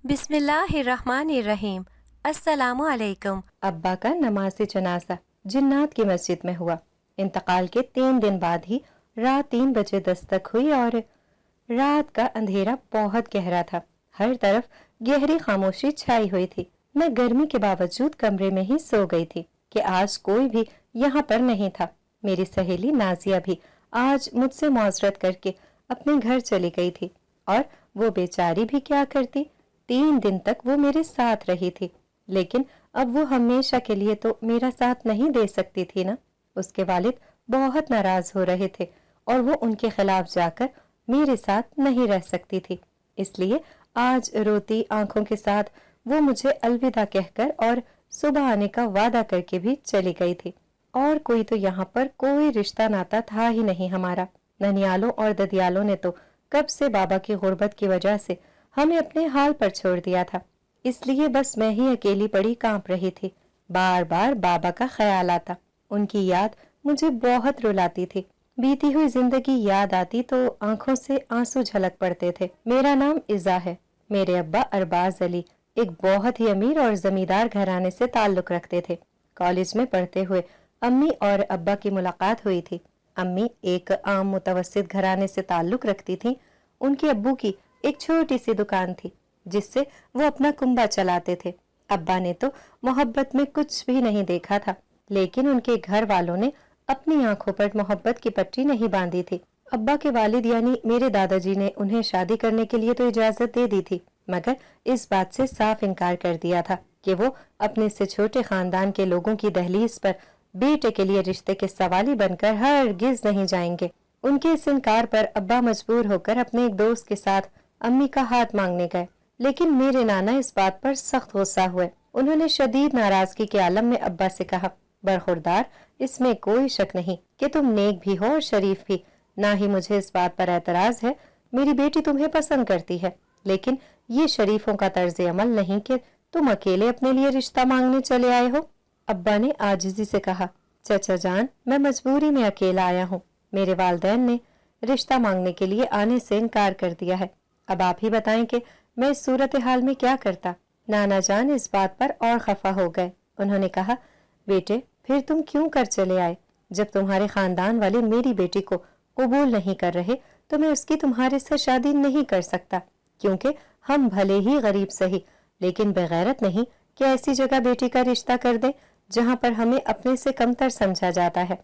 بسم اللہ الرحمن الرحیم۔ السلام علیکم۔ ابا کا نماز جنازہ جنات کی مسجد میں ہوا۔ انتقال کے 3 دن بعد ہی رات 3 بجے دستک ہوئی اور رات کا اندھیرا بہت گہرا تھا۔ ہر طرف گہری خاموشی چھائی ہوئی تھی۔ میں گرمی کے باوجود کمرے میں ہی سو گئی تھی کہ آج کوئی بھی یہاں پر نہیں تھا۔ میری سہیلی نازیہ بھی آج مجھ سے معذرت کر کے اپنے گھر چلی گئی تھی، اور وہ بیچاری بھی کیا کرتی، 3 دن تک وہ میرے ساتھ رہی تھی، لیکن اب وہ ہمیشہ کے لیے تو میرا ساتھ نہیں دے سکتی تھی نا۔ اس کے والد بہت ناراض ہو رہے تھے اور وہ ان کے خلاف جا کر میرے ساتھ نہیں رہ سکتی تھی، اس لیے آج روتی آنکھوں کے ساتھ وہ مجھے الوداع کہہ کر اور صبح آنے کا وعدہ کر کے بھی چلی گئی تھی۔ اور کوئی تو یہاں پر کوئی رشتہ ناتا تھا ہی نہیں ہمارا۔ ننیالوں اور ددیالوں نے تو کب سے بابا کی غربت کی وجہ سے ہمیں اپنے حال پر چھوڑ دیا تھا، اس لیے بس میں ہی اکیلی پڑی کانپ رہی تھی۔ بار بار بابا کا خیال آتا، ان کی یاد مجھے بہت رلاتی تھی۔ بیتی ہوئی زندگی یاد آتی تو آنکھوں سے آنسو جھلک پڑتے تھے۔ میرا نام عزا ہے۔ میرے ابا ارباز علی ایک بہت ہی امیر اور زمیندار گھرانے سے تعلق رکھتے تھے۔ کالج میں پڑھتے ہوئے امی اور ابا کی ملاقات ہوئی تھی۔ امی ایک عام متوسط گھرانے سے تعلق رکھتی تھیں۔ ان کے ابو کی ایک چھوٹی سی دکان تھی جس سے وہ اپنا کنبا چلاتے تھے۔ ابا نے تو محبت میں کچھ بھی نہیں دیکھا تھا، لیکن ان کے گھر والوں نے اپنی آنکھوں پر محبت کی پٹی نہیں باندھی تھی۔ ابا کے والد یعنی میرے دادا جی نے انہیں شادی کرنے کے لیے تو اجازت دے دی تھی، مگر اس بات سے صاف انکار کر دیا تھا کہ وہ اپنے سے چھوٹے خاندان کے لوگوں کی دہلیز پر بیٹے کے لیے رشتے کے سوالی بن کر ہرگز نہیں جائیں گے۔ ان کے اس انکار پر ابا مجبور ہو کر اپنے ایک دوست کے ساتھ امی کا ہاتھ مانگنے گئے، لیکن میرے نانا اس بات پر سخت غصہ ہوئے۔ انہوں نے شدید ناراضگی کے عالم میں ابا سے کہا، برخوردار، اس میں کوئی شک نہیں کہ تم نیک بھی ہو اور شریف بھی، نہ ہی مجھے اس بات پر اعتراض ہے، میری بیٹی تمہیں پسند کرتی ہے، لیکن یہ شریفوں کا طرز عمل نہیں کہ تم اکیلے اپنے لیے رشتہ مانگنے چلے آئے ہو۔ ابا نے عاجزی سے کہا، چچا جان، میں مجبوری میں اکیلا آیا ہوں، میرے والدین نے رشتہ مانگنے کے لیے آنے سے انکار کر دیا ہے، اب آپ ہی بتائیں کہ میں اس صورتحال میں کیا کرتا۔ نانا جان اس بات پر اور خفا ہو گئے۔ انہوں نے کہا، بیٹے پھر تم کیوں کر چلے آئے؟ جب تمہارے خاندان والے میری بیٹی کو قبول نہیں کر رہے تو میں اس کی تمہارے سے شادی نہیں کر سکتا، کیونکہ ہم بھلے ہی غریب سہی لیکن بغیرت نہیں کہ ایسی جگہ بیٹی کا رشتہ کر دیں جہاں پر ہمیں اپنے سے کمتر سمجھا جاتا ہے۔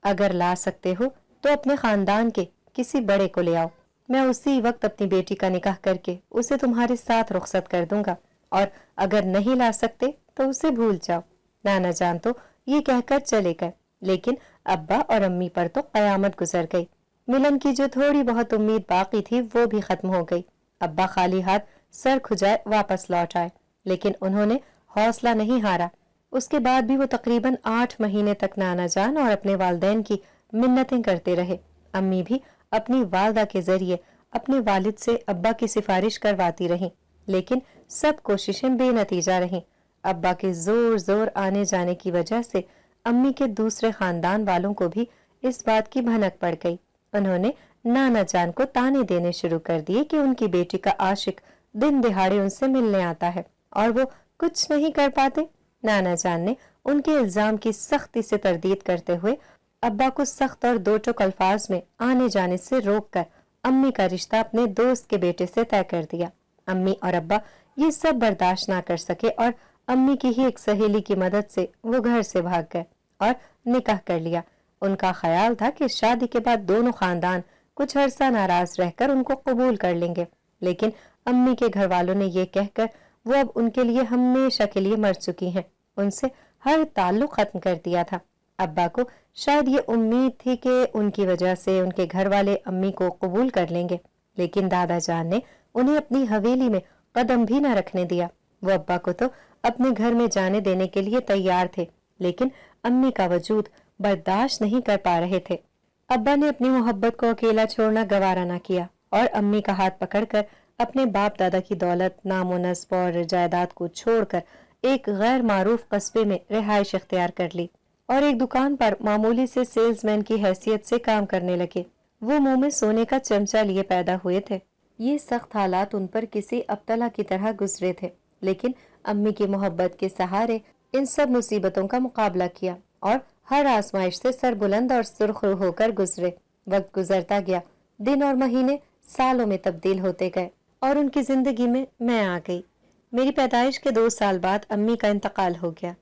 اگر لا سکتے ہو تو اپنے خاندان کے کسی بڑے کو لے آؤ، میں اسی وقت اپنی بیٹی کا نکاح کر کے اسے تمہارے ساتھ رخصت کر دوں گا، اور اگر نہیں لا سکتے تو اسے بھول جاؤ۔ نانا جان تو یہ کہہ کر چلے گئے، لیکن ابا اور امی پر تو قیامت گزر گئی۔ ملن کی جو تھوڑی بہت امید باقی تھی وہ بھی ختم ہو گئی۔ ابا خالی ہاتھ سر کھجائے واپس لوٹ آئے، لیکن انہوں نے حوصلہ نہیں ہارا۔ اس کے بعد بھی وہ تقریباً 8 مہینے تک نانا جان اور اپنے والدین کی منتیں کرتے رہے۔ امی بھی اپنی والدہ کے ذریعے اپنے والد سے ابا کی سفارش کرواتی رہیں، لیکن سب کوششیں بے نتیجہ رہیں۔ ابا کے زور زور آنے جانے کی وجہ سے امی کے دوسرے خاندان والوں کو بھی اس بات کی بھنک پڑ گئی۔ انہوں نے نانا جان کو تانے دینے شروع کر دیے کہ ان کی بیٹی کا عاشق دن دہاڑے ان سے ملنے آتا ہے اور وہ کچھ نہیں کر پاتے۔ نانا جان نے ان کے الزام کی سختی سے تردید کرتے ہوئے ابا کو سخت اور دو ٹوک الفاظ میں آنے جانے سے روک کر امی کا رشتہ اپنے دوست کے بیٹے سے طے کر دیا۔ امی اور ابا یہ سب برداشت نہ کر سکے اور امی کی ہی ایک سہیلی کی مدد سے وہ گھر سے بھاگ گئے اور نکاح کر لیا۔ ان کا خیال تھا کہ شادی کے بعد دونوں خاندان کچھ عرصہ ناراض رہ کر ان کو قبول کر لیں گے، لیکن امی کے گھر والوں نے یہ کہہ کر وہ اب ان کے لیے ہمیشہ کے لیے مر چکی ہیں، ان سے ہر تعلق ختم کر دیا تھا۔ ابا کو شاید یہ امید تھی کہ ان کی وجہ سے ان کے گھر والے امی کو قبول کر لیں گے، لیکن دادا جان نے انہیں اپنی حویلی میں قدم بھی نہ رکھنے دیا۔ وہ ابا کو تو اپنے گھر میں جانے دینے کے لیے تیار تھے، لیکن امی کا وجود برداشت نہیں کر پا رہے تھے۔ ابا نے اپنی محبت کو اکیلا چھوڑنا گوارا نہ کیا اور امی کا ہاتھ پکڑ کر اپنے باپ دادا کی دولت، نام و نسب اور جائیداد کو چھوڑ کر ایک غیر معروف قصبے میں رہائش اختیار کر لی اور ایک دکان پر معمولی سے سیلز مین کی حیثیت سے کام کرنے لگے۔ وہ منہ میں سونے کا چمچہ لیے پیدا ہوئے تھے۔ یہ سخت حالات ان پر کسی ابتلا کی طرح گزرے تھے، لیکن امی کی محبت کے سہارے ان سب مصیبتوں کا مقابلہ کیا اور ہر آزمائش سے سر بلند اور سرخ رو ہو کر گزرے۔ وقت گزرتا گیا، دن اور مہینے سالوں میں تبدیل ہوتے گئے اور ان کی زندگی میں آ گئی۔ میری پیدائش کے 2 سال بعد امی کا انتقال ہو گیا۔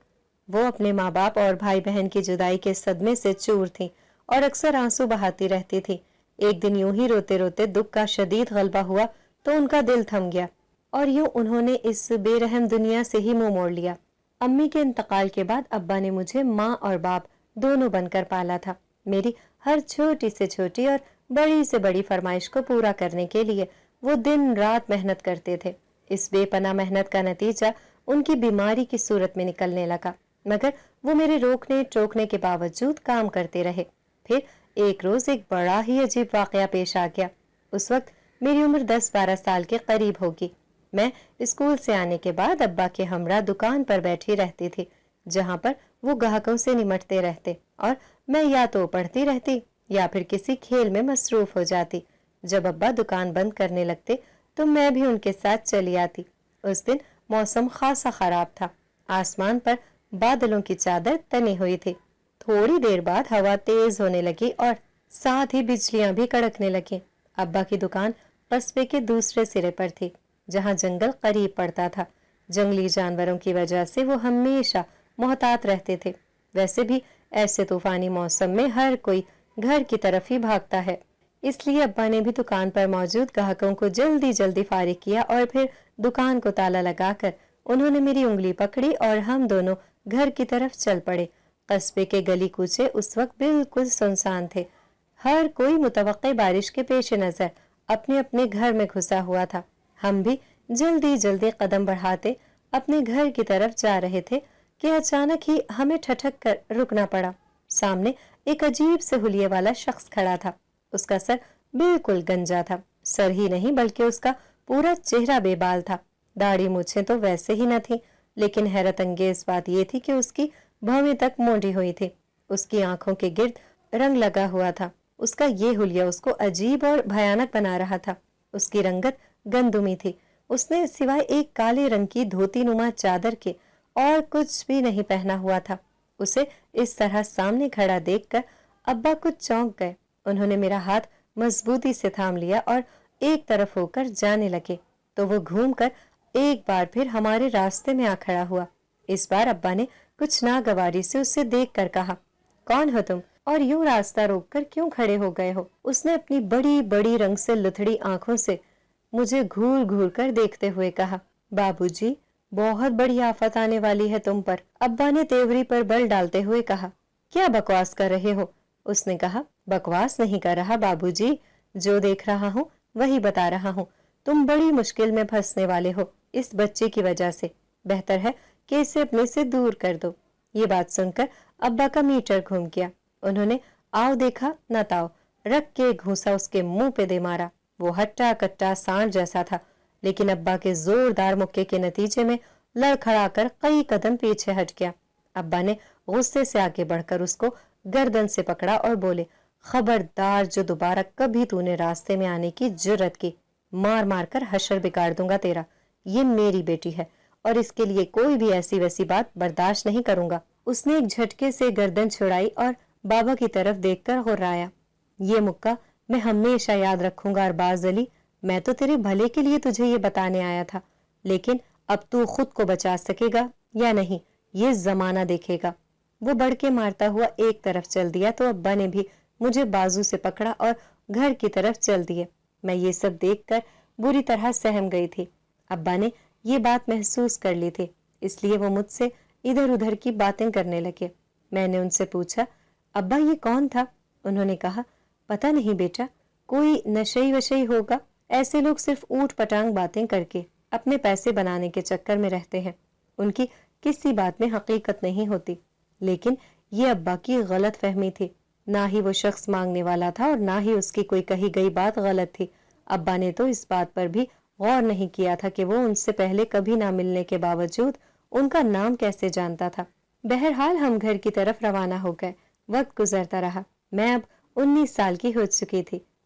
وہ اپنے ماں باپ اور بھائی بہن کی جدائی کے صدمے سے چور تھیں اور اکثر آنسو بہاتی رہتی تھی۔ ایک دن یوں ہی روتے روتے دکھ کا شدید غلبہ ہوا تو ان کا دل تھم گیا اور یوں انہوں نے اس بے رحم دنیا سے ہی منہ موڑ لیا۔ امی کے انتقال کے بعد ابا نے مجھے ماں اور باپ دونوں بن کر پالا تھا۔ میری ہر چھوٹی سے چھوٹی اور بڑی سے بڑی فرمائش کو پورا کرنے کے لیے وہ دن رات محنت کرتے تھے۔ اس بے پناہ محنت کا نتیجہ ان کی بیماری کی صورت میں نکلنے لگا، مگر وہ میرے روکنے ٹوکنے کے باوجود کام کرتے رہے۔ پھر ایک روز ایک بڑا ہی عجیب واقعہ پیش آ گیا۔ اس وقت میری عمر 10-12 سال کے قریب ہوگی۔ میں اسکول سے آنے کے بعد ابا کے ہمراہ دکان پر بیٹھی رہتی تھی، جہاں پر وہ گاہکوں سے نمٹتے رہتے اور میں یا تو پڑھتی رہتی یا پھر کسی کھیل میں مصروف ہو جاتی۔ جب ابا دکان بند کرنے لگتے تو میں بھی ان کے ساتھ چلی آتی۔ اس دن موسم خاصا خراب تھا، آسمان پر بادلوں کی چادر تنی ہوئی تھی۔ تھوڑی دیر بعد ہوا تیز ہونے لگی اور ساتھ ہی بجلیاں بھی کڑکنے لگیں۔ ابا کی دکان قصبے کے دوسرے سرے پر تھی، جہاں جنگل قریب پڑتا تھا۔ جنگلی جانوروں کی وجہ سے وہ ہمیشہ محتاط رہتے تھے۔ ویسے بھی ایسے طوفانی موسم میں ہر کوئی گھر کی طرف ہی بھاگتا ہے، اس لیے ابا نے بھی دکان پر موجود گاہکوں کو جلدی جلدی فارغ کیا اور پھر دکان کو تالا لگا کر انہوں نے میری انگلی پکڑی اور ہم دونوں گھر کی طرف چل پڑے۔ قصبے کے گلی کوچے اس وقت بالکل سنسان تھے۔ ہر کوئی متوقع بارش کے پیش نظر اپنے اپنے گھر میں گھسا ہوا تھا۔ ہم بھی جلدی جلدی قدم بڑھاتے اپنے گھر کی طرف جا رہے تھے کہ اچانک ہی ہمیں ٹھٹک کر رکنا پڑا۔ سامنے ایک عجیب سے حلیے والا شخص کھڑا تھا۔ اس کا سر بالکل گنجا تھا، سر ہی نہیں بلکہ اس کا پورا چہرہ بے بال تھا۔ داڑھی مونچھیں تو ویسے ہی نہ تھی، لیکن حیرت انگیز بات یہ تھی کہ اس کی بھویں تک مونڈی ہوئی تھی۔ اس کی آنکھوں کے گرد رنگ لگا ہوا تھا۔ اس کا یہ حلیہ اس کو عجیب اور بھیانک بنا رہا تھا۔ اس کی رنگت گندمی تھی۔ اس نے سوائے ایک کالے رنگ کی دھوتی نما چادر کے اور کچھ بھی نہیں پہنا ہوا تھا۔ اسے اس طرح سامنے کھڑا دیکھ کر ابا کچھ چونک گئے۔ انہوں نے میرا ہاتھ مضبوطی سے تھام لیا اور ایک طرف ہو کر جانے لگے تو وہ گھوم کر ایک بار پھر ہمارے راستے میں آ کھڑا ہوا۔ اس بار ابا نے کچھ ناگواری سے اسے دیکھ کر کہا، کون ہو تم اور یوں راستہ روک کر کیوں کھڑے ہو گئے ہو؟ اس نے اپنی بڑی بڑی رنگ سے لتھڑی آنکھوں سے مجھے گھور گھور کر دیکھتے ہوئے کہا، بابو جی بہت بڑی آفت آنے والی ہے تم پر۔ ابا نے تیوری پر بل ڈالتے ہوئے کہا، کیا بکواس کر رہے ہو؟ اس نے کہا، بکواس نہیں کر رہا بابو جی، جو دیکھ رہا ہوں وہی بتا رہا ہوں۔ تم بڑی مشکل میں پھنسنے والے ہو اس بچے کی وجہ سے، بہتر ہے کہ اسے اپنے سے دور کر دو۔ یہ بات سن کر ابا کا میٹر گھوم گیا۔ انہوں نے آؤ دیکھا نہ تاؤ رکھ کے گھوسا اس کے منہ پہ دے مارا۔ وہ ہٹا کٹا سانڈ جیسا تھا، لیکن ابا کے زوردار مکے کے نتیجے میں لڑکھڑا کر کئی قدم پیچھے ہٹ گیا۔ ابا نے غصے سے آگے بڑھ کر اس کو گردن سے پکڑا اور بولے، خبردار جو دوبارہ کبھی تو نے راستے میں آنے کی جرت کی، مار مار کر حشر بگاڑ دوں گا تیرا۔ یہ میری بیٹی ہے اور اس کے لیے کوئی بھی ایسی ویسی بات برداشت نہیں کروں گا۔ اس نے ایک جھٹکے سے گردن چھڑائی اور بابا کی طرف دیکھ کر غرایا، یہ مکہ میں ہمیشہ یاد رکھوں گا ارباز علی، میں تو تیرے بھلے کے لیے تجھے یہ بتانے آیا تھا، لیکن اب تو خود کو بچا سکے گا یا نہیں یہ زمانہ دیکھے گا۔ وہ بڑھ کے مارتا ہوا ایک طرف چل دیا تو ابا نے بھی مجھے بازو سے پکڑا اور گھر کی طرف چل دیے۔ میں یہ سب دیکھ کر بری طرح سہم گئی تھی۔ ابا نے یہ بات محسوس کر لی تھی، اس لیے وہ مجھ سے ادھر ادھر کی باتیں کرنے لگے۔ میں نے ان سے پوچھا، ابا یہ کون تھا؟ انہوں نے کہا، پتہ نہیں بیٹا، کوئی نشئی وشئی ہوگا، ایسے لوگ صرف اوٹ پٹانگ باتیں کر کے اپنے پیسے بنانے کے چکر میں رہتے ہیں، ان کی کسی بات میں حقیقت نہیں ہوتی۔ لیکن یہ ابا کی غلط فہمی تھی، نہ ہی وہ شخص مانگنے والا تھا اور نہ ہی اس کی کوئی کہی گئی بات غلط تھی۔ ابا نے تو اس بات پر بھی غور نہیں کیا تھا کہ وہ ان سے پہلے کبھی نہ ملنے کے باوجود ان کا نام کیسے جانتا تھا۔ بہرحال ہم گھر کی طرف روانہ ہو گئے۔ وقت گزرتا رہا، میں اب 19 سال کی ہو چکی تھی۔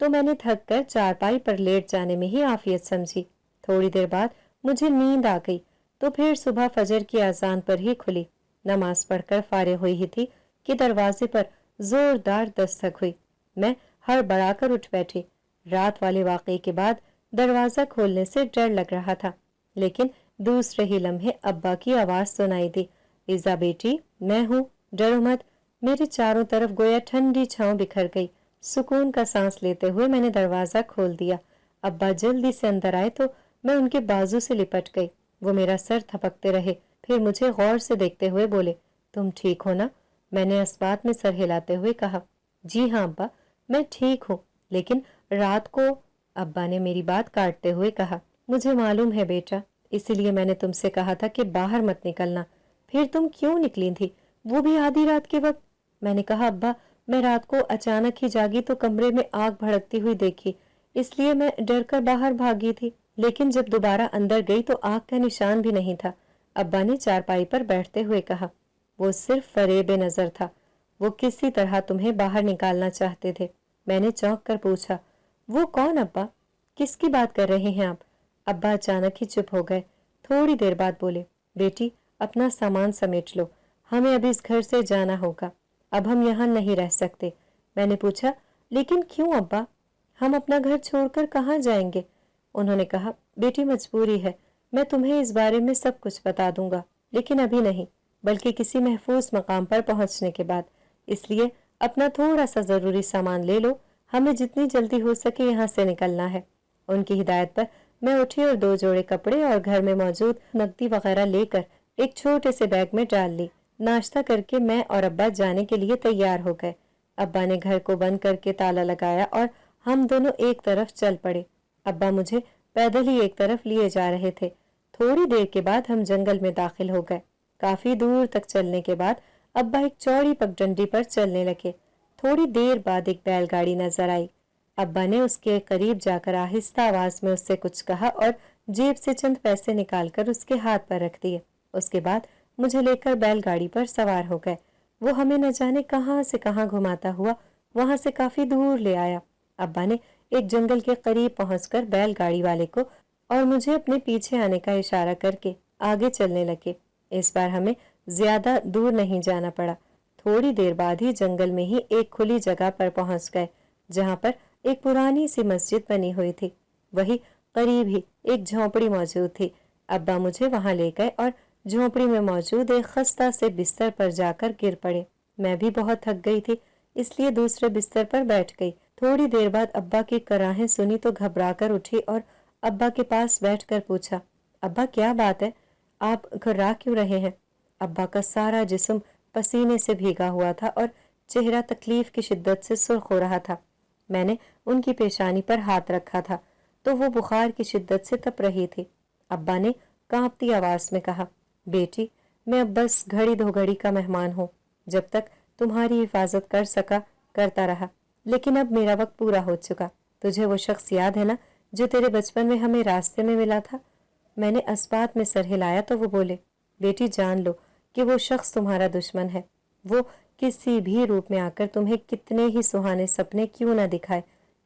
تو میں نے تھک کر چارپائی پر لیٹ جانے میں ہی عافیت سمجھی۔ تھوڑی دیر بعد مجھے نیند آ گئی تو پھر صبح فجر کی اذان پر ہی کھلی۔ نماز پڑھ کر فارغ ہوئی ہی تھی کہ دروازے پر زوردار دستک ہوئی۔ میں ہڑبڑا کر اٹھ بیٹھی۔ رات والے واقعے کے بعد دروازہ کھولنے سے ڈر لگ رہا تھا، لیکن دوسرے ہی لمحے ابا کی آواز سنائی دی، ایزا بیٹی میں ہوں، ڈرو مت۔ میرے چاروں طرف گویا ٹھنڈی چھاؤں بکھر گئی۔ سکون کا سانس لیتے ہوئے میں نے دروازہ کھول دیا۔ ابا جلدی سے اندر آئے تو میں ان کے بازو سے لپٹ گئی۔ وہ میرا سر تھپکتے رہے، پھر مجھے غور سے دیکھتے ہوئے بولے، تم ٹھیک ہو نا؟ میں نے اسبات میں سر ہلاتے ہوئے کہا، جی ہاں ابا میں ٹھیک ہوں، لیکن رات کو… ابا نے میری بات کاٹتے ہوئے کہا، مجھے معلوم ہے بیٹا، اسی لیے میں نے تم سے کہا تھا کہ باہر مت نکلنا۔ پھر تم کیوں نکلی تھی، وہ بھی آدھی رات کے وقت؟ میں نے کہا، ابا میں رات کو اچانک ہی جاگی تو کمرے میں آگ بھڑکتی ہوئی دیکھی، اس لیے میں ڈر کر باہر بھاگی تھی، لیکن جب دوبارہ اندر گئی تو آگ کا نشان بھی نہیں تھا۔ ابا نے چارپائی پر بیٹھتے ہوئے کہا، وہ صرف فریب نظر تھا، وہ کسی طرح تمہیں باہر نکالنا چاہتے تھے۔ میں نے چونک کر پوچھا، وہ کون ابا؟ کس کی بات کر رہے ہیں آپ؟ ابا اچانک ہی چپ ہو گئے، تھوڑی دیر بعد بولے، بیٹی اپنا سامان سمیٹ لو، ہمیں اب اس گھر سے جانا ہوگا، اب ہم یہاں نہیں رہ سکتے۔ میں نے پوچھا، لیکن کیوں ابا؟ ہم اپنا گھر چھوڑ کر کہاں جائیں گے؟ انہوں نے کہا، بیٹی مجبوری ہے، میں تمہیں اس بارے میں سب کچھ بتا دوں گا، لیکن ابھی نہیں، بلکہ کسی محفوظ مقام پر پہنچنے کے بعد، اس لیے اپنا تھوڑا سا ضروری سامان لے لو، ہمیں جتنی جلدی ہو سکے یہاں سے نکلنا ہے۔ ان کی ہدایت پر میں اٹھی اور 2 جوڑے کپڑے اور گھر میں موجود نقدی وغیرہ لے کر ایک چھوٹے سے بیگ میں ڈال لی۔ ناشتہ کر کے میں اور ابا جانے کے لیے تیار ہو گئے۔ ابا نے گھر کو بند کر کے تالا لگایا اور ہم دونوں ایک طرف چل پڑے۔ ابا مجھے پیدل ہی ایک طرف لیے جا رہے تھے۔ تھوڑی دیر کے بعد ہم جنگل میں داخل ہو گئے۔ کافی دور تک چلنے کے بعد ابا ایک چوڑی پگڈنڈی پر چلنے لگے۔ تھوڑی دیر بعد ایک بیل گاڑی نظر آئی۔ ابا نے اس کے قریب جا کر آہستہ آواز میں اس سے کچھ کہا اور جیب سے چند پیسے نکال کر اس کے ہاتھ پر رکھ دیے۔ اس کے بعد مجھے لے کر بیل گاڑی پر سوار ہو گئے۔ وہ ہمیں نہ جانے کہاں سے کہاں گھماتا ہوا وہاں سے کافی دور لے آیا۔ ابا نے ایک جنگل کے قریب پہنچ کر بیل گاڑی والے کو اور مجھے اپنے پیچھے آنے کا اشارہ کر کے آگے چلنے لگے۔ اس بار ہمیں زیادہ دور نہیں جانا پڑا۔ تھوڑی دیر بعد ہی جنگل میں ہی ایک کھلی جگہ پر پہنچ گئے جہاں پر ایک پرانی سی مسجد بنی ہوئی تھی۔ وہی قریب ہی ایک جھونپڑی موجود تھی۔ ابا مجھے وہاں لے گئے اور جھونپڑی میں موجود ایک خستہ سے بستر پر جا کر گر پڑے۔ میں بھی بہت تھک گئی تھی، اس لیے دوسرے بستر پر بیٹھ گئی۔ تھوڑی دیر بعد ابا کی کراہیں سنی تو گھبرا کر اٹھی اور ابا کے پاس بیٹھ کر پوچھا، ابا کیا بات ہے؟ آپ گھبرا کیوں رہے ہیں؟ ابا کا سارا جسم پسینے سے بھیگا ہوا تھا اور چہرہ تکلیف کی شدت سے سرخ ہو رہا تھا۔ میں نے ان کی پیشانی پر ہاتھ رکھا تھا تو وہ بخار کی شدت سے تپ رہی تھی۔ ابا نے کانپتی آواز میں کہا، بیٹی میں اب بس گھڑی 2 گھڑی کا مہمان ہوں، جب تک تمہاری حفاظت کر سکا کرتا رہا، لیکن اب میرا وقت پورا ہو چکا۔ تجھے وہ شخص یاد ہے نا جو تیرے بچپن میں ہمیں راستے میں ملا تھا؟ میں نے اسبات میں سر ہلایا تو وہ بولے، بیٹی جان لو کہ وہ شخص تمہارا دشمن ہے، وہ کسی بھی روپ میں آ کر تمہیں کتنے ہی سہانے سپنے کیوں نہ دکھائے،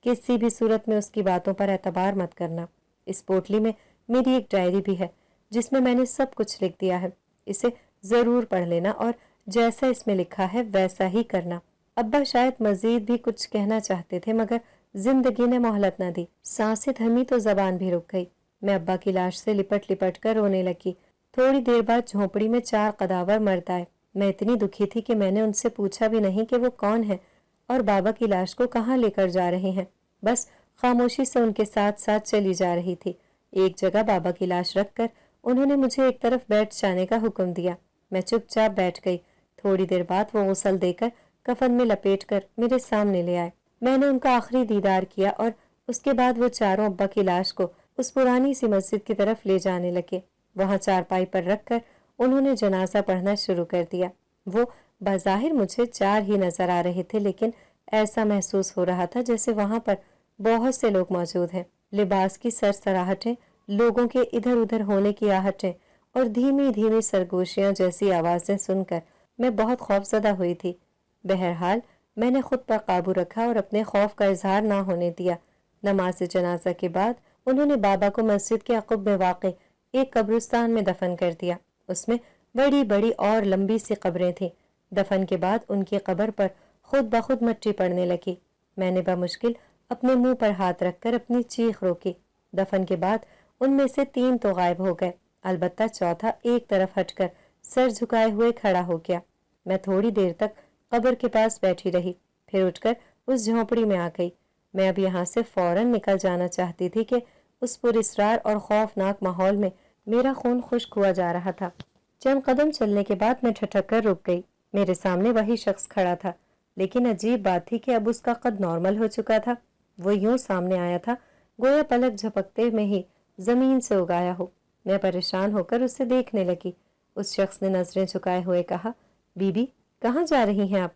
کسی بھی صورت میں اس کی باتوں پر اعتبار مت کرنا۔ اس پوٹلی میں میری ایک ڈائری بھی ہے جس میں میں نے سب کچھ لکھ دیا ہے، اسے ضرور پڑھ لینا اور جیسا اس میں لکھا ہے ویسا ہی کرنا۔ ابا شاید مزید بھی کچھ کہنا چاہتے تھے مگر زندگی نے مہلت نہ دی، سانسیں تھمی تو زبان بھی رک گئی۔ میں ابا کی لاش سے لپٹ لپٹ کر رونے لگی۔ تھوڑی دیر بعد جھونپڑی میں 4 قداور مرد آئے۔ میں اتنی دکھی تھی کہ میں نے ان سے پوچھا بھی نہیں کہ وہ کون ہیں اور بابا کی لاش کو کہاں لے کر جا رہے ہیں، بس خاموشی سے ان کے ساتھ ساتھ چلی جا رہی تھی۔ ایک جگہ بابا کی لاش رکھ کر انہوں نے مجھے ایک طرف بیٹھ جانے کا حکم دیا۔ میں چپ چاپ بیٹھ گئی۔ تھوڑی دیر بعد وہ غسل دے کر کفن میں لپیٹ کر میرے سامنے لے آئے۔ میں نے ان کا آخری دیدار کیا اور اس کے بعد وہ چاروں ابا کی لاش کو اس پرانی سی مسجد کی طرف لے جانے لگے۔ وہاں چارپائی پر رکھ کر انہوں نے جنازہ پڑھنا شروع کر دیا۔ وہ بظاہر مجھے 4 ہی نظر آ رہے تھے، لیکن ایسا محسوس ہو رہا تھا جیسے وہاں پر بہت سے لوگ موجود ہیں۔ لباس کی سرسراہٹیں، لوگوں کے ادھر ادھر ہونے کی آہٹیں اور دھیمی دھیمی سرگوشیاں جیسی آوازیں سن کر میں بہت خوفزدہ ہوئی تھی۔ بہرحال میں نے خود پر قابو رکھا اور اپنے خوف کا اظہار نہ ہونے دیا۔ نماز جنازہ کے بعد انہوں نے بابا کو مسجد کے عقب میں واقع ایک قبرستان میں دفن کر دیا۔ اس میں بڑی بڑی اور لمبی سی قبریں تھیں۔ دفن کے بعد ان کی قبر پر خود بخود مٹی پڑنے لگی۔ میں نے بمشکل اپنے منہ پر ہاتھ رکھ کر اپنی چیخ روکی۔ دفن کے بعد ان میں سے 3 تو غائب ہو گئے، البتہ چوتھا ایک طرف ہٹ کر سر جھکائے ہوئے کھڑا ہو گیا۔ میں تھوڑی دیر تک قبر کے پاس بیٹھی رہی، پھر اٹھ کر اس جھونپڑی میں آ گئی۔ میں اب یہاں سے فوراً نکل جانا چاہتی تھی کہ اس پراسرار اور خوفناک ماحول میں میرا خون خشک ہوا جا رہا تھا۔ چند قدم چلنے کے بعد میں ٹھٹک کر رک گئی۔ میرے سامنے وہی شخص کھڑا تھا، لیکن عجیب بات تھی کہ اب اس کا قد نارمل ہو چکا تھا۔ وہ یوں سامنے آیا تھا گویا پلک جھپکتے میں ہی زمین سے اگایا ہو۔ میں پریشان ہو کر اسے دیکھنے لگی۔ اس شخص نے نظریں جھکائے ہوئے کہا، بی بی کہاں جا رہی ہیں آپ؟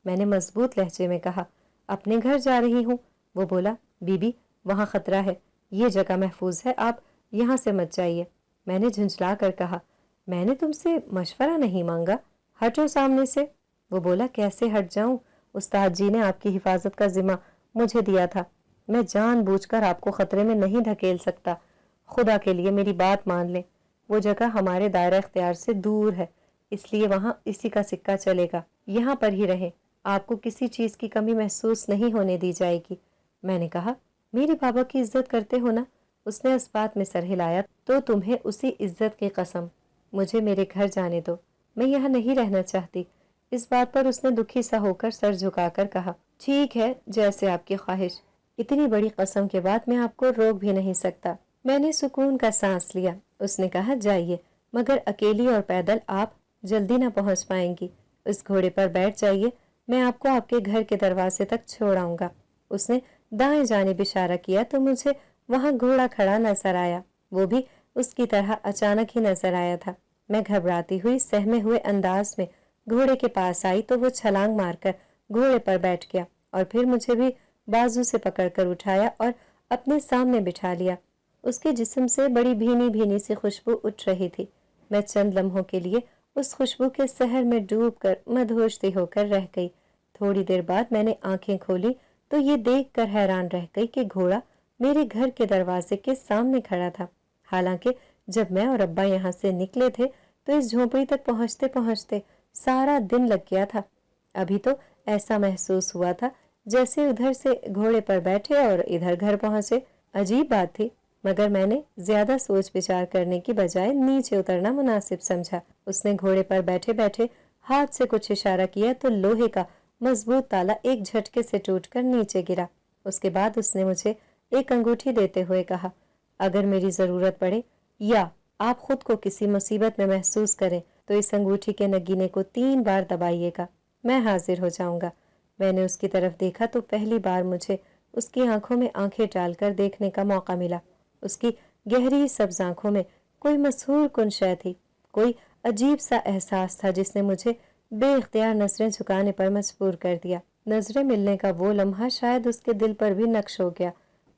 میں نے مضبوط لہجے میں کہا، اپنے گھر جا رہی ہوں۔ وہ بولا، بی بی وہاں خطرہ ہے، یہ جگہ محفوظ ہے، آپ یہاں سے مت جائیے۔ میں نے جھنجھلا کر کہا، میں نے تم سے مشورہ نہیں مانگا، ہٹو سامنے سے۔ وہ بولا، کیسے ہٹ جاؤں؟ استاد جی نے آپ کی حفاظت کا ذمہ مجھے دیا تھا، میں جان بوجھ کر آپ کو خطرے میں نہیں دھکیل سکتا۔ خدا کے لیے میری بات مان لیں، وہ جگہ ہمارے دائرہ اختیار سے دور ہے، اس لیے وہاں اسی کا سکہ چلے گا، یہاں پر ہی رہیں، آپ کو کسی چیز کی کمی محسوس نہیں ہونے دی جائے گی۔ میں نے کہا، میرے بابا کی عزت کرتے ہو نا؟ اس نے اس بات میں سر ہلایا، تو تمہیں اسی عزت کی قسم، مجھے میرے گھر جانے دو، میں یہاں نہیں رہنا چاہتی۔ اس بات پر اس نے دکھی سا ہو کر سر جھکا کر کہا، ٹھیک ہے جیسے آپ کی خواہش، اتنی بڑی قسم کے بعد میں آپ کو روک بھی نہیں سکتا۔ میں نے سکون کا سانس لیا۔ اس نے کہا، جائیے، مگر اکیلی اور پیدل آپ جلدی نہ پہنچ پائیں گی، اس گھوڑے پر بیٹھ جائیے، میں آپ کو آپ کے گھر کے دروازے تک چھوڑ آؤں گا۔ اس نے دائیں جانب اشارہ کیا تو مجھے وہاں گھوڑا کھڑا نظر آیا، وہ بھی اس کی طرح اچانک ہی نظر آیا تھا۔ میں گھبراتی ہوئی سہمے ہوئے انداز میں گھوڑے کے پاس آئی تو وہ چھلانگ مار کر گھوڑے پر بیٹھ گیا اور پھر مجھے بھی بازو سے پکڑ کر اٹھایا اور اپنے سامنے بٹھا لیا۔ اس کے جسم سے بڑی بھینی بھینی سی خوشبو اٹھ رہی تھی۔ میں چند لمحوں کے لیے اس خوشبو کے سحر میں ڈوب کر مدہوش ہو کر رہ گئی۔ تھوڑی دیر بعد میں نے آنکھیں کھولی تو یہ دیکھ کر حیران رہ گئی کہ گھوڑا میرے گھر کے دروازے کے سامنے کھڑا تھا، حالانکہ جب میں اور ابا یہاں سے نکلے تھے تو اس جھونپڑی تک پہنچتے پہنچتے سارا دن لگ گیا تھا۔ ابھی تو ایسا محسوس ہوا تھا جیسے ادھر سے گھوڑے پر بیٹھے اور ادھر گھر پہنچے۔ عجیب بات تھی، مگر میں نے زیادہ سوچ بچار کرنے کی بجائے نیچے اترنا مناسب سمجھا۔ اس نے گھوڑے پر بیٹھے بیٹھے ہاتھ سے کچھ اشارہ کیا تو لوہے کا مضبوط تالا ایک جھٹکے سے ٹوٹ کر نیچے گرا۔ اس کے بعد اس نے مجھے ایک انگوٹھی دیتے ہوئے کہا، اگر میری ضرورت پڑے یا آپ خود کو کسی مصیبت میں محسوس کریں تو اس انگوٹھی کے نگینے کو 3 بار دبائیے گا، میں حاضر ہو جاؤں گا۔ میں نے اس کی طرف دیکھا تو پہلی بار مجھے اس کی آنکھوں میں آنکھیں ڈال کر دیکھنے کا موقع ملا۔ اس کی گہری سبز آنکھوں میں کوئی مسحور کن شے تھی، کوئی عجیب سا احساس تھا جس نے مجھے بے اختیار نظریں جھکانے پر مجبور کر دیا۔ نظریں ملنے کا وہ لمحہ شاید اس کے دل پر بھی نقش ہو گیا۔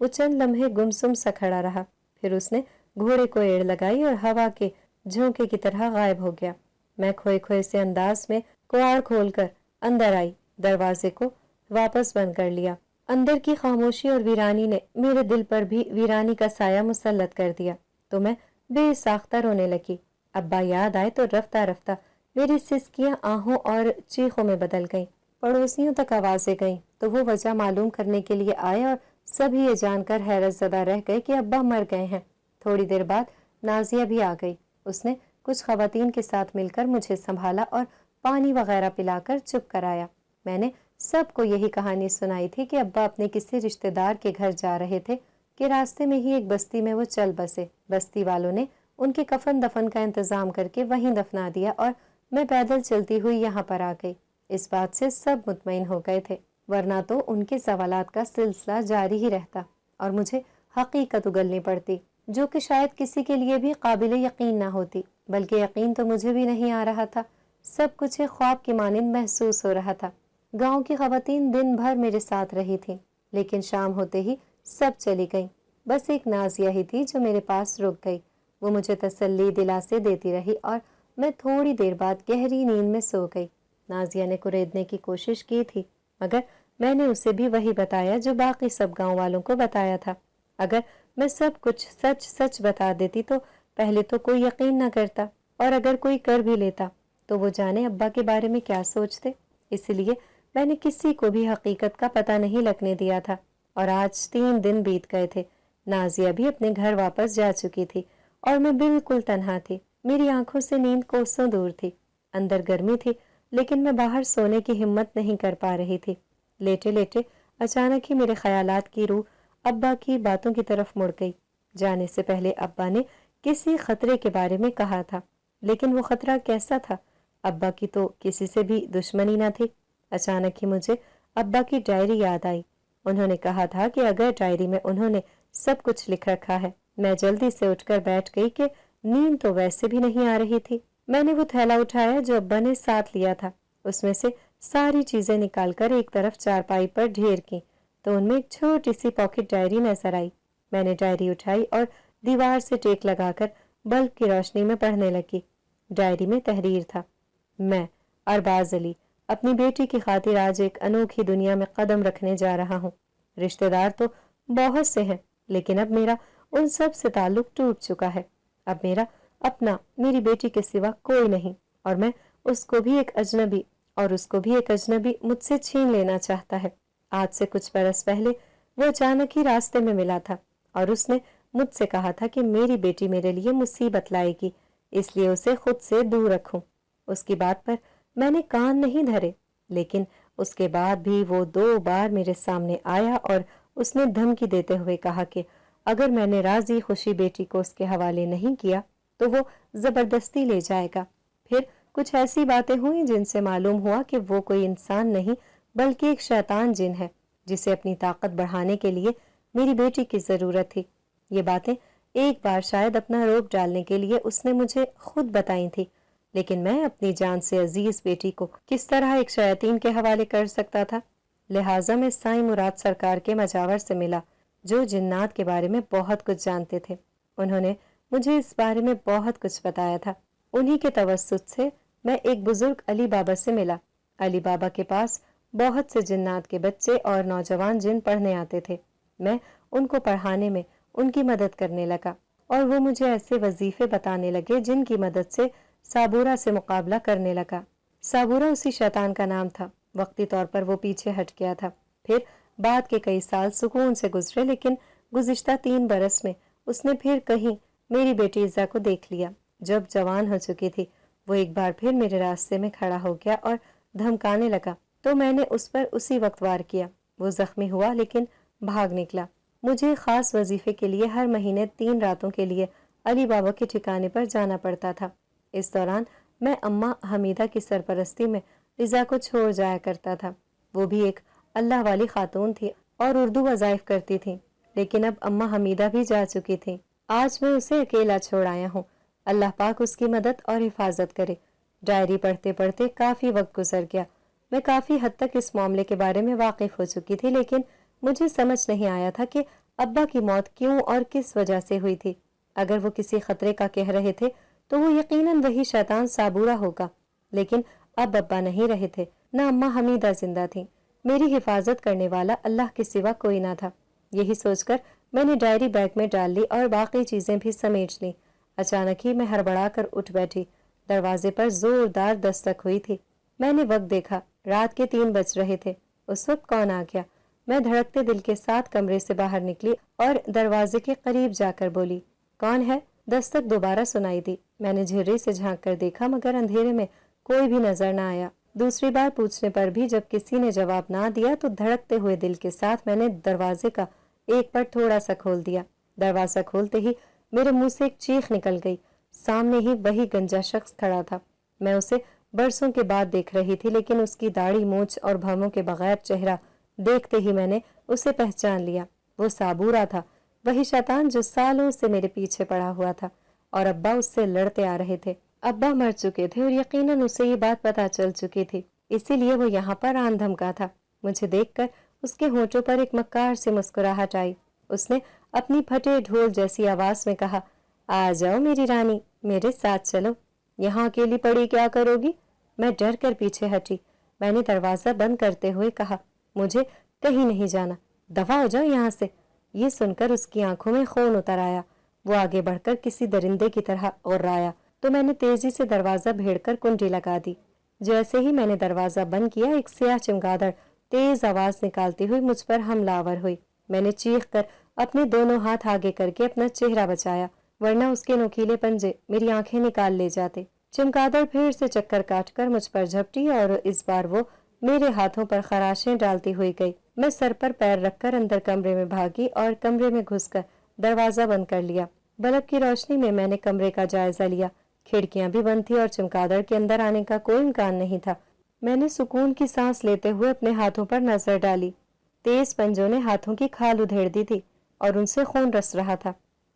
وہ چند لمحے گمسم سا کھڑا رہا، پھر اس نے گھوڑے کو ایڑ لگائی اور ہوا کے جھونکے کی طرح غائب ہو گیا۔ میں کھوئے کھوئے سے انداز میں کواڑ کھول کر اندر آئی، دروازے کو واپس بند کر لیا۔ اندر کی خاموشی اور ویرانی نے میرے دل پر بھی ویرانی کا سایہ مسلط کر دیا تو میں بے ساختہ رونے لگی۔ ابا یاد آئے تو رفتہ رفتہ میری سسکیاں آہوں اور چیخوں میں بدل گئیں۔ پڑوسیوں تک آوازیں گئیں تو وہ وجہ معلوم کرنے کے لیے آئے اور سبھی یہ جان کر حیرت زدہ رہ گئے کہ ابا مر گئے ہیں۔ تھوڑی دیر بعد نازیہ بھی آ گئی۔ اس نے کچھ خواتین کے ساتھ مل کر مجھے سنبھالا اور پانی وغیرہ پلا کر چپ کرایا۔ میں نے سب کو یہی کہانی سنائی تھی کہ ابا اپنے کسی رشتہ دار کے گھر جا رہے تھے کہ راستے میں ہی ایک بستی میں وہ چل بسے۔ بستی والوں نے ان کے کفن دفن کا انتظام کر کے وہیں دفنا دیا اور میں پیدل چلتی ہوئی یہاں پر آ گئی۔ اس بات سے سب مطمئن ہو گئے تھے، ورنہ تو ان کے سوالات کا سلسلہ جاری ہی رہتا اور مجھے حقیقت اگلنی پڑتی، جو کہ شاید کسی کے لیے بھی قابل یقین نہ ہوتی، بلکہ یقین تو مجھے بھی نہیں آ رہا تھا۔ سب کچھ ایک خواب کی مانند محسوس ہو رہا تھا۔ گاؤں کی خواتین دن بھر میرے ساتھ رہی تھیں، لیکن شام ہوتے ہی سب چلی گئیں۔ بس ایک نازیہ ہی تھی جو میرے پاس رک گئی۔ وہ مجھے تسلی دلاسے دیتی رہی اور میں تھوڑی دیر بعد گہری نیند میں سو گئی۔ نازیہ نے کریدنے کی کوشش کی تھی، مگر میں نے اسے بھی وہی بتایا جو باقی سب گاؤں والوں کو بتایا تھا۔ اگر میں سب کچھ سچ سچ بتا دیتی تو پہلے تو کوئی یقین نہ کرتا، اور اگر کوئی کر بھی لیتا تو وہ جانے ابا کے بارے میں کیا سوچتے۔ اس لیے میں نے کسی کو بھی حقیقت کا پتہ نہیں لگنے دیا تھا۔ اور آج 3 دن بیت گئے تھے۔ نازیہ بھی اپنے گھر واپس جا چکی تھی اور میں بالکل تنہا تھی۔ میری آنکھوں سے نیند کوسوں دور تھی۔ اندر گرمی تھی لیکن میں باہر سونے کی ہمت نہیں کر پا رہی تھی۔ لیٹے لیٹے اچانک ہی میرے خیالات کی روح ابا کی باتوں کی طرف مڑ گئی۔ جانے سے پہلے ابا نے کسی خطرے کے بارے میں کہا تھا، لیکن وہ خطرہ کیسا تھا؟ ابا کی تو کسی سے بھی دشمنی نہ تھی۔ اچانک ہی مجھے ابا کی ڈائری یاد آئی۔ انہوں نے کہا تھا کہ اگر ڈائری میں انہوں نے سب کچھ لکھ رکھا ہے۔ میں جلدی سے اٹھ کر بیٹھ گئی کہ نیند تو ویسے بھی نہیں آ رہی تھی۔ میں نے وہ تھیلا اٹھایا جو ابا نے ساتھ لیا تھا، اس میں سے ساری چیزیں نکال کر ایک طرف چارپائی پر ڈھیر کی تو ان میں ایک چھوٹی سی پاکٹ ڈائری نظر آئی۔ میں نے ڈائری اٹھائی اور دیوار سے ٹیک لگا کر بلب کی روشنی میں پڑھنے لگی۔ ڈائری میں تحریر تھا: میں ارباز علی اپنی بیٹی کی خاطر آج ایک انوکھی دنیا میں قدم رکھنے جا رہا ہوں۔ رشتہ دار تو بہت سے ہیں لیکن اب میرا ان سب سے تعلق ٹوٹ چکا ہے۔ اب میرا اپنا میری بیٹی کے سوا کوئی نہیں، اور میں اس کو بھی ایک اجنبی مجھ سے چھین لینا چاہتا ہے۔ آج سے کچھ برس پہلے وہ اچانک ہی راستے میں ملا تھا اور اس نے مجھ سے کہا تھا کہ میری بیٹی میرے لیے مصیبت لائے گی، اس لیے اسے خود سے دور رکھوں۔ اس کی بات پر میں نے کان نہیں دھرے، لیکن اس کے بعد بھی وہ 2 بار میرے سامنے آیا اور اس نے دھمکی دیتے ہوئے کہا کہ اگر میں نے راضی خوشی بیٹی کو اس کے حوالے نہیں کیا تو وہ زبردستی لے جائے گا۔ پھر کچھ ایسی باتیں ہوئیں جن سے معلوم ہوا کہ وہ کوئی انسان نہیں بلکہ ایک شیطان جن ہے جسے اپنی طاقت بڑھانے کے لیے میری بیٹی کی ضرورت تھی۔ یہ باتیں ایک بار شاید اپنا روپ ڈالنے کے لیے اس نے مجھے خود بتائی تھی، لیکن میں اپنی جان سے عزیز بیٹی کو کس طرح ایک شیاطین کے حوالے کر سکتا تھا؟ لہٰذا میں سائیں مراد سرکار کے مجاور سے ملا جو جنات کے بارے میں بہت کچھ جانتے تھے۔ انہوں نے مجھے اس بارے میں بہت کچھ بتایا تھا۔ انہی کے توسط سے میں ایک بزرگ علی بابا سے ملا۔ علی بابا کے پاس بہت سے جنات کے بچے اور نوجوان جن پڑھنے آتے تھے۔ میں ان کو پڑھانے میں ان کی مدد کرنے لگا اور وہ مجھے ایسے وظیفے بتانے لگے جن کی مدد سے سابورہ سے مقابلہ کرنے لگا۔ سابورہ اسی شیطان کا نام تھا۔ وقتی طور پر وہ پیچھے ہٹ گیا تھا، پھر بعد کے کئی سال سکون سے گزرے، لیکن گزشتہ 3 برس میں اس نے پھر کہیں میری بیٹی عزا کو دیکھ لیا۔ جب جوان ہو چکی تھی وہ ایک بار پھر میرے راستے میں کھڑا ہو گیا اور دھمکانے لگا تو میں نے اس پر اسی وقت وار کیا۔ وہ زخمی ہوا لیکن بھاگ نکلا۔ مجھے خاص وظیفے کے لیے ہر مہینے 3 راتوں کے لیے علی بابا کے ٹھکانے پر جانا پڑتا تھا۔ اس دوران میں اماں حمیدہ کی سرپرستی میں عزا کو چھوڑ جایا کرتا تھا۔ وہ بھی ایک اللہ والی خاتون تھی اور اردو وظائف کرتی تھی، لیکن اب اماں حمیدہ بھی جا چکی تھی۔ آج میں اسے اکیلا چھوڑ آیا ہوں۔ اللہ پاک اس کی مدد اور حفاظت کرے۔ ڈائری پڑھتے پڑھتے کافی وقت گزر گیا۔ میں کافی حد تک اس معاملے کے بارے میں واقف ہو چکی تھی، لیکن مجھے سمجھ نہیں آیا تھا کہ ابا کی موت کیوں اور کس وجہ سے ہوئی تھی۔ اگر وہ کسی خطرے کا کہہ رہے تھے تو وہ یقیناً وہی شیطان سابورہ ہوگا، لیکن اب ابا نہیں رہے تھے، نہ اماں حمیدہ زندہ تھیں۔ میری حفاظت کرنے والا اللہ کے سوا کوئی نہ تھا۔ یہی سوچ کر میں نے ڈائری بیگ میں ڈال لی اور باقی چیزیں بھی سمیٹ لیں۔ اچانک ہی میں ہڑبڑا کر اٹھ بیٹھی۔ دروازے پر زوردار دستک ہوئی تھی۔ میں نے وقت دیکھا، رات کے 3 بج رہے تھے۔ اس وقت کون آ گیا؟ میں دھڑکتے دل کے ساتھ کمرے سے باہر نکلی اور دروازے کے قریب جا کر بولی، کون ہے؟ دستک دوبارہ سنائی دی۔ میں نے جھرے سے جھانک کر دیکھا مگر اندھیرے میں کوئی بھی نظر نہ آیا۔ دوسری بار پوچھنے پر بھی جب کسی نے جواب نہ دیا تو دھڑکتے ہوئے دل کے ساتھ میں نے دروازے کا ایک پٹ تھوڑا سا کھول دیا۔ دروازہ کھولتے ہی میرے منہ سے ایک چیخ نکل گئی۔ سامنے ہی وہی گنجا شخص کھڑا تھا۔ میں اسے برسوں کے بعد دیکھ رہی تھی، لیکن اس کی داڑھی مونچھ اور بھووں کے بغیر چہرہ دیکھتے ہی میں نے اسے پہچان لیا۔ وہ سابورہ تھا، وہی شیطان جو سالوں سے میرے پیچھے پڑا ہوا تھا، اور ابا اس سے لڑتے آ رہے تھے۔ ابا مر چکے تھے اور یقیناً اسے یہ بات پتہ چل چکی تھی، اسی لیے وہ یہاں پر آن دھمکا تھا۔ مجھے دیکھ کر اس کے ہونٹوں پر ایک مکار سے مسکراہٹ آئی۔ اس نے اپنی پھٹے ڈھول جیسی آواز میں کہا، آ جاؤ میری رانی، میرے ساتھ چلو۔ یہاں اکیلی پڑی کیا کرو گی؟ میں ڈر کر پیچھے ہٹی۔ میں نے دروازہ بند کرتے ہوئے کہا، مجھے کہیں نہیں جانا، دفع ہو جاؤ یہاں سے۔ یہ سن کر اس کی آنکھوں میں خون اتر آیا۔ وہ آگے بڑھ کر کسی درندے کی طرح غرایا تو میں نے تیزی سے دروازہ بھیڑ کر کنڈی لگا دی۔ جیسے ہی میں نے دروازہ بند کیا، ایک سیاہ چمگادڑ تیز آواز نکالتی ہوئی مجھ پر حملہ آور ہوئی۔ میں نے چیخ کر اپنے دونوں ہاتھ آگے کر کے اپنا چہرہ بچایا، ورنہ اس کے نوکیلے پنجے میری آنکھیں نکال لے جاتے۔ چمگادڑ پھر سے چکر کاٹ کر مجھ پر جھپٹی اور اس بار وہ میرے ہاتھوں پر خراشیں ڈالتی ہوئی گئی۔ میں سر پر پیر رکھ کر اندر کمرے میں بھاگی اور کمرے میں گھس کر دروازہ بند کر لیا۔ بلب کی روشنی میں نے کمرے کا جائزہ لیا۔ کھڑکیاں بھی بند تھی اور چمگادڑ کے اندر آنے کا کوئی امکان نہیں تھا۔ میں نے سکون کی سانس لیتے ہوئے اپنے ہاتھوں پر نظر ڈالی۔ تیز پنجوں نے ہاتھوں کی کھال ادھیڑ دی تھی اور ان سے خون رس رہا تھا۔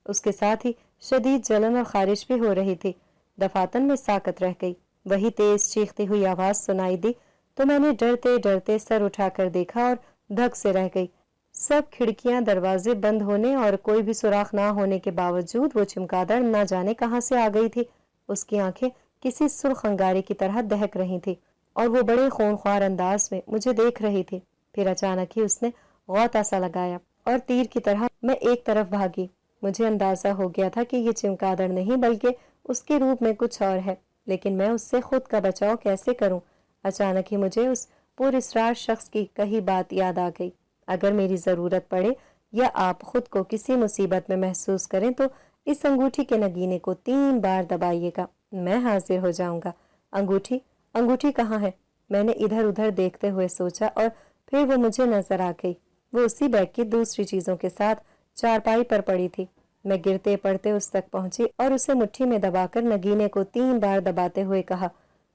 اس کے ساتھ ہی شدید جلن اور خارش بھی ہو رہی تھی۔ دفاتن میں ساکت رہ گئی۔ وہی تیز چیختی ہوئی آواز سنائی دی تو میں نے ڈرتے ڈرتے سر اٹھا کر دیکھا اور دھک سے رہ گئی۔ سب کھڑکیاں دروازے بند ہونے اور کوئی بھی سوراخ نہ ہونے کے باوجود وہ چمگادڑ نہ جانے کہاں سے آ گئی تھی۔ اس کی آنکھیں کسی سرخ انگارے کی طرح دہک رہی تھی اور وہ بڑے خونخوار انداز میں مجھے دیکھ رہی تھی۔ پھر اچانک ہی اس نے غوطہ سا لگایا اور تیر کی طرح میں ایک طرف بھاگی۔ مجھے اندازہ ہو گیا تھا کہ یہ چمگادڑ نہیں بلکہ اس کے روپ میں کچھ اور ہے، لیکن میں اس سے خود کا بچاؤ کیسے کروں؟ اچانک ہی مجھے اس پر اسرار شخص کی کہی بات یاد آ گئی، اگر میری ضرورت پڑے یا آپ خود کو کسی مصیبت میں محسوس کریں تو اس انگوٹھی کے نگینے کو 3 بار دبائیے گا، میں حاضر ہو جاؤں گا۔ انگوٹھی کہاں ہے؟ میں نے ادھر ادھر دیکھتے ہوئے سوچا اور پھر وہ مجھے نظر آ گئی۔ وہ اسی بیگ کی دوسری چیزوں کے ساتھ چارپائی پر پڑی تھی۔ میں گرتے پڑتے اس تک پہنچی اور اسے مٹھی میں دبا کر نگینے کو 3 بار دباتے ہوئے کہا،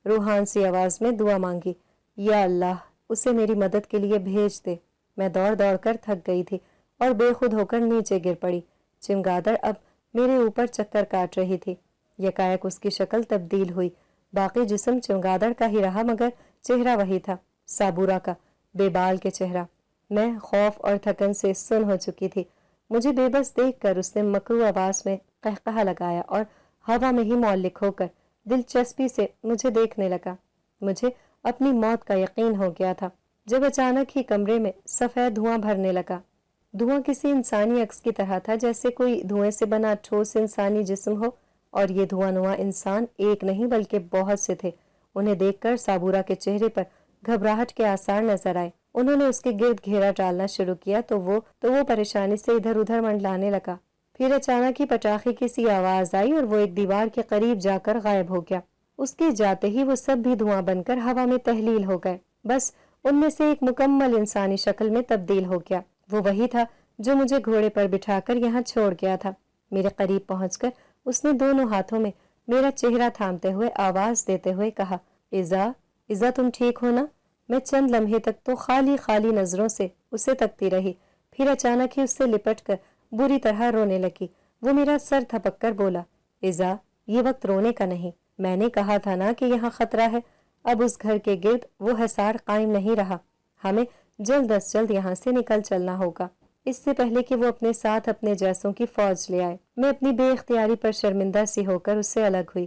روحان سی آواز میں دعا مانگی، یا اللہ اسے میری مدد کے لیے بھیج دے۔ میں دوڑ دوڑ کر تھک گئی تھی اور بے خود ہو کر نیچے گر پڑی۔ چمگادڑ اب میرے اوپر چکر کاٹ رہی تھی۔ یکایک اس کی شکل تبدیل ہوئی۔ باقی جسم چمگادڑ کا ہی رہا مگر چہرہ وہی تھا، سابورا کا بے بال کے چہرہ۔ میں خوف اور تھکن سے سن ہو چکی تھی۔ مجھے بے بس دیکھ کر اس نے مکرو آواز میں قہقہا لگایا اور ہوا میں ہی معلق ہو کر دلچسپی سے مجھے دیکھنے لگا۔ مجھے اپنی موت کا یقین ہو گیا تھا جب اچانک ہی کمرے میں سفید دھواں بھرنے لگا۔ دھواں کسی انسانی عکس کی طرح تھا، جیسے کوئی دھوئیں سے بنا ٹھوس انسانی جسم ہو، اور یہ دھواں نما انسان ایک نہیں بلکہ بہت سے تھے۔ انہیں دیکھ کر سابورا کے چہرے پر گھبراہٹ کے آثار نظر آئے۔ انہوں نے اس کے گرد گھیرا ڈالنا شروع کیا تو وہ پریشانی سے ادھر ادھر منڈلانے لگا۔ پھر اچانک ہی پٹاخے کی سی آواز آئی اور وہ ایک دیوار کے قریب جا کر غائب ہو گیا۔ اس کے جاتے ہی وہ سب بھی دھواں بن کر ہوا میں تحلیل ہو گئے۔ بس ان میں سے ایک مکمل انسانی شکل میں تبدیل ہو گیا۔ وہ وہی تھا جو مجھے گھوڑے پر بٹھا کر یہاں چھوڑ گیا تھا۔ میرے قریب پہنچ کر اس نے دونوں ہاتھوں میں میرا چہرہ تھامتے ہوئے آواز دیتے ہوئے کہا، ایزا تم ٹھیک ہو نا؟ میں چند لمحے تک تو خالی نظروں سے اسے تکتی رہی، پھر اچانک ہی اس سے لپٹ کر بری طرح رونے لگی۔ وہ میرا سر تھپک کر بولا، ایزا یہ وقت رونے کا نہیں، میں نے کہا تھا نا کہ یہاں خطرہ ہے۔ اب اس گھر کے گرد وہ حصار قائم نہیں رہا، ہمیں جلد از جلد یہاں سے نکل چلنا ہوگا، اس سے پہلے کہ وہ اپنے ساتھ اپنے جیسوں کی فوج لے آئے۔ میں اپنی بے اختیاری پر شرمندہ سی ہو کر اس سے الگ ہوئی۔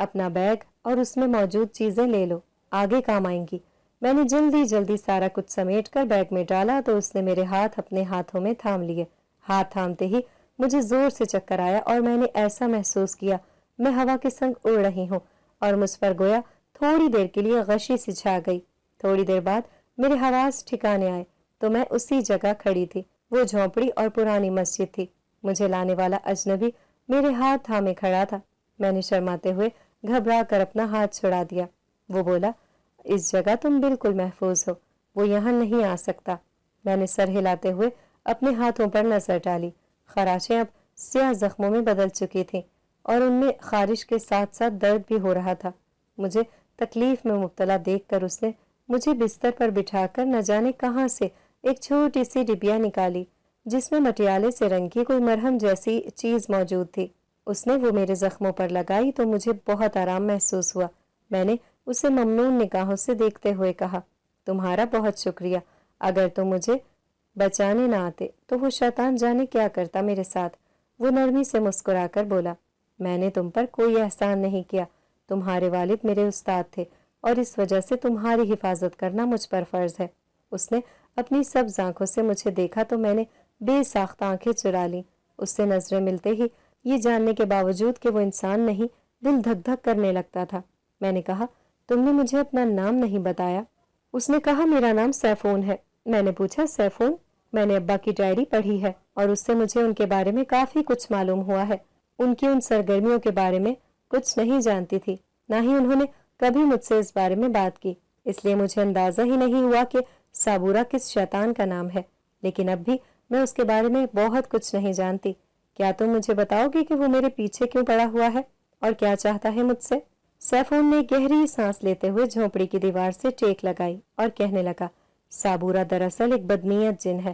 اپنا بیگ اور اس میں موجود چیزیں لے لو، آگے کام آئیں گی۔ میں نے جلدی سارا کچھ سمیٹ کر بیگ میں ڈالا تو اس نے میرے ہاتھ اپنے ہاتھوں میں تھام لیے۔ ہاتھ تھامتے ہی مجھے زور سے چکر آیا اور میں نے ایسا محسوس کیا میں ہوا کے سنگ اڑ رہی ہوں اور مجھ پر گویا تھوڑی دیر کے لیے غشی سی چھا گئی۔ تھوڑی دیر بعد میرے حواس ٹھکانے آئے تو میں اسی جگہ کھڑی تھی۔ وہ جھونپڑی اور پرانی مسجد تھی۔ مجھے لانے والا اجنبی میرے ہاتھ تھامے کھڑا تھا۔ میں نے شرماتے ہوئے گھبرا کر اپنا ہاتھ چھڑا دیا۔ وہ بولا، اس جگہ تم بالکل محفوظ ہو، وہ یہاں نہیں آ سکتا۔ میں نے سر ہلاتے ہوئے اپنے ہاتھوں پر نظر ڈالی۔ خراشیں اب سیاہ زخموں میں بدل چکی تھیں اور ان میں خارش کے ساتھ ساتھ درد بھی ہو رہا تھا۔ مجھے تکلیف میں مبتلا دیکھ کر اس نے مجھے بستر پر بٹھا کر نہ جانے کہاں سے ایک چھوٹی سی ڈبیا نکالی جس میں مٹیالے سے رنگ کی کوئی مرہم جیسی چیز موجود تھی۔ اس نے وہ میرے زخموں پر لگائی تو مجھے بہت آرام محسوس ہوا۔ میں نے اسے ممنون نگاہوں سے دیکھتے ہوئے کہا، تمہارا بہت شکریہ، اگر تم مجھے بچانے نہ آتے تو وہ شیطان جانے کیا کرتا میرے ساتھ۔ وہ نرمی سے مسکرا کر بولا، میں نے تم پر کوئی احسان نہیں کیا، تمہارے والد میرے استاد تھے اور اس وجہ سے تمہاری حفاظت کرنا مجھ پر فرض ہے۔ اس نے اپنی سبز آنکھوں سے مجھے دیکھا تو میں نے بے ساختہ آنکھیں چرا لیں۔ اس سے نظریں ملتے ہی یہ جاننے کے باوجود کہ وہ انسان نہیں، دل دھک دھک کرنے لگتا تھا۔ میں نے کہا، تم نے مجھے اپنا نام نہیں بتایا۔ اس نے کہا، میرا نام سیفون ہے۔ میں نے پوچھا، سیفون؟ میں نے ابا کی ڈائری پڑھی ہے اور اس سے مجھے ان کے بارے میں کافی کچھ معلوم ہوا ہے۔ ان کی ان سرگرمیوں کے بارے میں کچھ نہیں جانتی تھی، نہ ہی انہوں نے کبھی مجھ سے اس بارے میں بات کی، اس لیے مجھے اندازہ ہی نہیں ہوا کہ صابورہ کس شیطان کا نام ہے، لیکن اب بھی میں اس کے بارے میں بہت کچھ نہیں جانتی۔ کیا تم مجھے بتاؤ گی کہ وہ میرے پیچھے کیوں پڑا ہوا ہے اور کیا چاہتا ہے مجھ سے؟ سیفون نے گہری سانس لیتے ہوئے جھونپڑی کی دیوار سے ٹیک لگائی اور کہنے لگا، صابورہ دراصل ایک بدنیت جن ہے،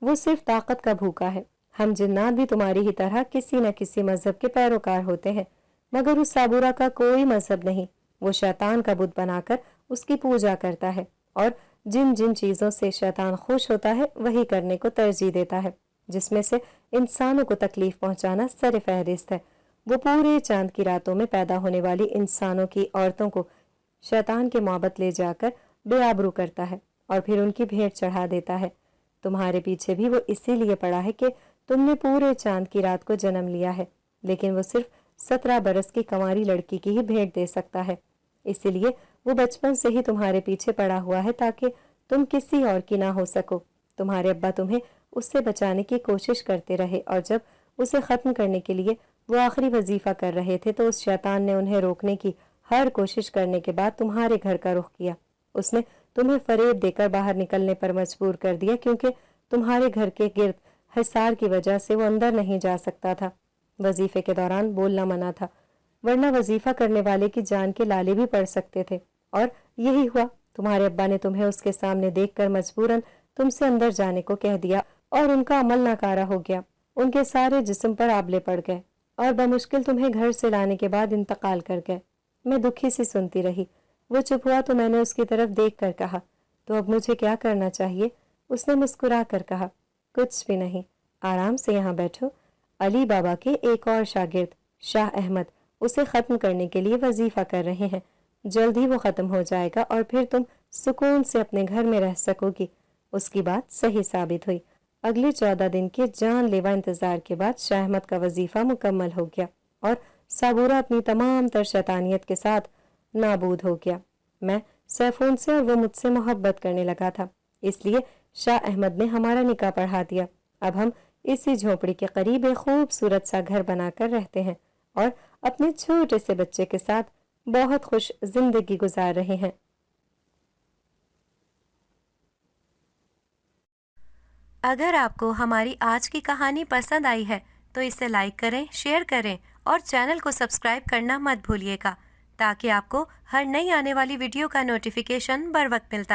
وہ صرف طاقت کا بھوکا ہے۔ ہم جنات بھی تمہاری ہی طرح کسی نہ کسی مذہب کے پیروکار ہوتے ہیں، مگر اس صابورہ کا کوئی مذہب نہیں۔ وہ شیطان کا بت بنا کر اس کی پوجا کرتا ہے اور جن جن چیزوں سے شیطان خوش ہوتا ہے وہی کرنے کو ترجیح دیتا ہے، جس میں سے انسانوں کو تکلیف پہنچانا سر فہرست ہے۔ وہ پورے چاند کی راتوں میں پیدا ہونے والی انسانوں کی عورتوں کو شیطان کے معبد لے جا کر بے آبرو کرتا ہے اور پھر ان کی بھیٹ چڑھا دیتا ہے۔ تمہارے پیچھے بھی وہ اسی لیے پڑا ہے کہ تم نے پورے چاند کی رات کو جنم لیا ہے، لیکن وہ صرف 17 برس کی کنواری لڑکی کی ہی بھیٹ دے سکتا ہے۔ اسی لیے وہ بچپن سے ہی تمہارے پیچھے پڑا ہوا ہے تاکہ تم کسی اور کی نہ ہو سکو۔ تمہارے ابا تمہیں اس سے بچانے کی کوشش کرتے رہے اور جب اسے ختم کرنے کے لیے وہ آخری وظیفہ کر رہے تھے تو اس شیطان نے انہیں روکنے کی ہر کوشش کرنے کے بعد تمہارے گھر کا رخ کیا۔ اس نے تمہیں فریب دے کر باہر نکلنے پر مجبور کر دیا کیونکہ تمہارے گھر کے گرد حصار کی وجہ سے وہ اندر نہیں جا سکتا تھا۔ وظیفے کے دوران بولنا منع تھا، ورنہ وظیفہ کرنے والے کی جان کے لالے بھی پڑ سکتے تھے، اور یہی ہوا۔ تمہارے ابا نے تمہیں اس کے سامنے دیکھ کر مجبوراً تم سے اندر جانے کو کہہ دیا اور ان کا عمل ناکارہ ہو گیا۔ ان کے سارے جسم پر آبلے پڑ گئے اور بمشکل تمہیں گھر سے لانے کے بعد انتقال کر گئے۔ میں دکھی سی سنتی رہی۔ وہ چپ ہوا تو میں نے اس کی طرف دیکھ کر کہا، تو اب مجھے کیا کرنا چاہیے؟ اس نے مسکرا کر کہا، کچھ بھی نہیں، آرام سے یہاں بیٹھو۔ علی بابا کے ایک اور شاگرد شاہ احمد اسے ختم کرنے کے لیے وظیفہ کر رہے ہیں، جلد ہی وہ ختم ہو جائے گا اور پھر تم سکون سے اپنے گھر میں رہ سکو گی۔ اس کی بات صحیح ثابت ہوئی۔ اگلے 14 دن کے جان لیوا انتظار کے بعد شاہ احمد کا وظیفہ مکمل ہو گیا اور صابورہ اپنی تمام تر شیطانیت کے ساتھ نابود ہو گیا۔ میں سیفون سے اور وہ مجھ سے محبت کرنے لگا تھا، اس لیے شاہ احمد نے ہمارا نکاح پڑھا دیا۔ اب ہم اسی جھونپڑی کے قریب ایک خوبصورت سا گھر بنا کر رہتے ہیں اور اپنے چھوٹے سے بچے کے ساتھ بہت خوش زندگی گزار رہے ہیں۔ اگر آپ کو ہماری آج کی کہانی پسند آئی ہے تو اسے لائک کریں، شیئر کریں اور چینل کو سبسکرائب کرنا مت بھولیے گا تاکہ آپ کو ہر نئی آنے والی ویڈیو کا نوٹیفیکیشن بر وقت ملتا رہے۔